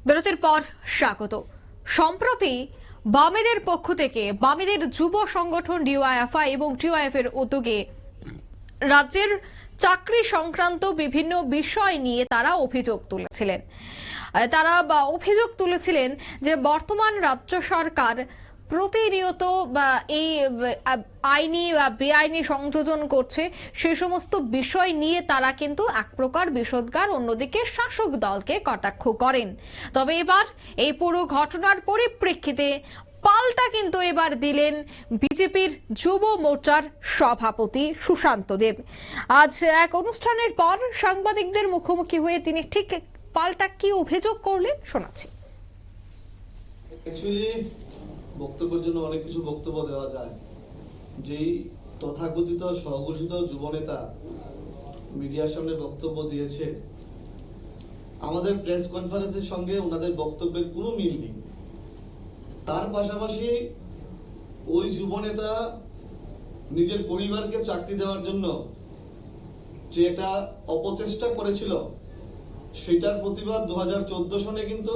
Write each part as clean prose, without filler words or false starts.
বিরতির পর স্বাগত। সম্প্রতি বামেদের পক্ষ থেকে বামেদের যুব সংগঠন ডিওয়াইএফআই এবং টিওয়াইএফ এর উদ্যোগে রাজ্যের চাকরি সংক্রান্ত বিভিন্ন বিষয় নিয়ে তারা অভিযোগ তুলেছিলেন যে বর্তমান রাজ্য সরকার প্রতিনিয়ত এই আইনি বা বেআইনি সংযোজন করছে, সে সমস্ত বিষয় নিয়ে তারা কিন্তু এক প্রকার বিষোদ্গার, অন্যদিকে শাসক দলকে কটাক্ষ করেন। তবে এবার এই পুরো ঘটনার পরিপ্রেক্ষিতে পাল্টা কিন্তু এবার দিলেন বিজেপির যুব মোর্চার সভাপতি সুশান্ত দেব। আজ এক অনুষ্ঠানের পর সাংবাদিকদের মুখোমুখি হয়ে তিনি ঠিক পাল্টা কি অভিযোগ করলেন শোনাচ্ছি। বক্তব্যের জন্য অনেক কিছু বক্তব্য দেওয়া যায়। যেই তথাকথিত স্বঘোষিত যুবনেতা মিডিয়ার সামনে বক্তব্য দিয়েছে, আমাদের প্রেস কনফারেন্সের সঙ্গে ওনাদের বক্তব্যের কোনো মিল নেই। তার পাশাপাশি ওই যুবনেতা নিজের পরিবারকে চাকরি দেওয়ার জন্য যে একটা অপচেষ্টা করেছিল, সেটার প্রতিবাদ 2014 সনে কিন্তু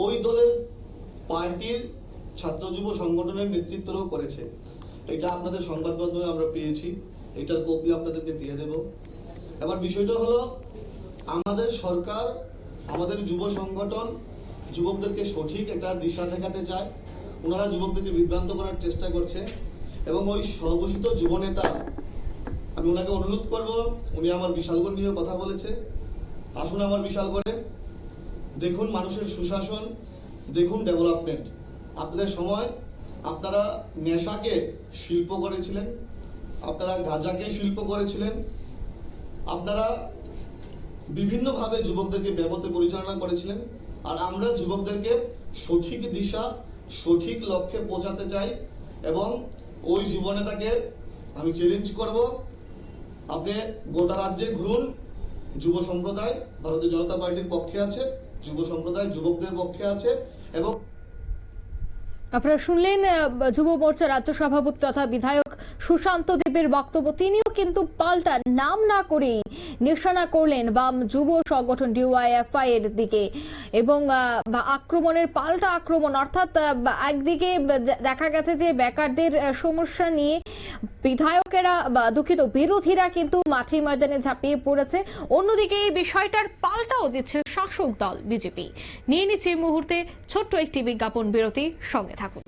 ওই দলের পার্টির ছাত্র যুব সংগঠনের নেতৃত্বও করেছে। এটা আপনাদের সংবাদ মাধ্যমে আমরা পেয়েছি, এটার কপি আপনাদেরকে দিয়ে দেব। এবার বিষয়টা হলো, আমাদের সরকার আমাদের যুব সংগঠন যুবকদেরকে সঠিক একটা দিশা দেখাতে চায়, ওনারা যুবকদেরকে বিভ্রান্ত করার চেষ্টা করছে। এবং ওই স্বঘোষিত যুবনেতা, আমি ওনাকে অনুরোধ করব, উনি আমার বিশালগড় নিয়ে কথা বলেছে, আসুন আমার বিশালগড়ে দেখুন মানুষের সুশাসন, দেখুন ডেভেলপমেন্ট। আপনাদের সময় আপনারা নেশাকে শিল্প করেছিলেন, আপনারা গাঁজাকে শিল্প করেছিলেন, আপনারা বিভিন্নভাবে যুবকদেরকে ব্যবহারে পরিচালনা করেছিলেন। আর আমরা যুবকদেরকে সঠিক দিশা, সঠিক লক্ষ্যে পৌঁছাতে চাই। এবং ওই যুবনেতাকে আমি চ্যালেঞ্জ করব, আপনি গোটা রাজ্যে ঘুরুন, যুব সম্প্রদায় ভারতীয় জনতা পার্টির পক্ষে আছে, যুব সম্প্রদায় যুবকদের পক্ষে আছে। এবং আপনারা শুনলেন যুব মোর্চা রাজ্য সভাপতি তথা বিধায়ক সুশান্ত দেবের বক্তব্য। তিনিও কিন্তু পাল্টা নাম না করেই নিশানা করলেন বাম যুব সংগঠন ডিওয়াইএফআই এর দিকে এবং আক্রমণের পাল্টা আক্রমণ। অর্থাৎ একদিকে দেখা গেছে যে বেকারদের সমস্যা নিয়ে বিধায়কেরা বিরোধীরা কিন্তু মাঠে ময়দানে ঝাঁপিয়ে পড়েছে, অন্যদিকে এই বিষয়টার পাল্টাও দিচ্ছে শাসক দল বিজেপি। নিয়ে নিচ্ছে এই মুহূর্তে ছোট্ট একটি বিজ্ঞাপন বিরতি, সঙ্গে থাকুন।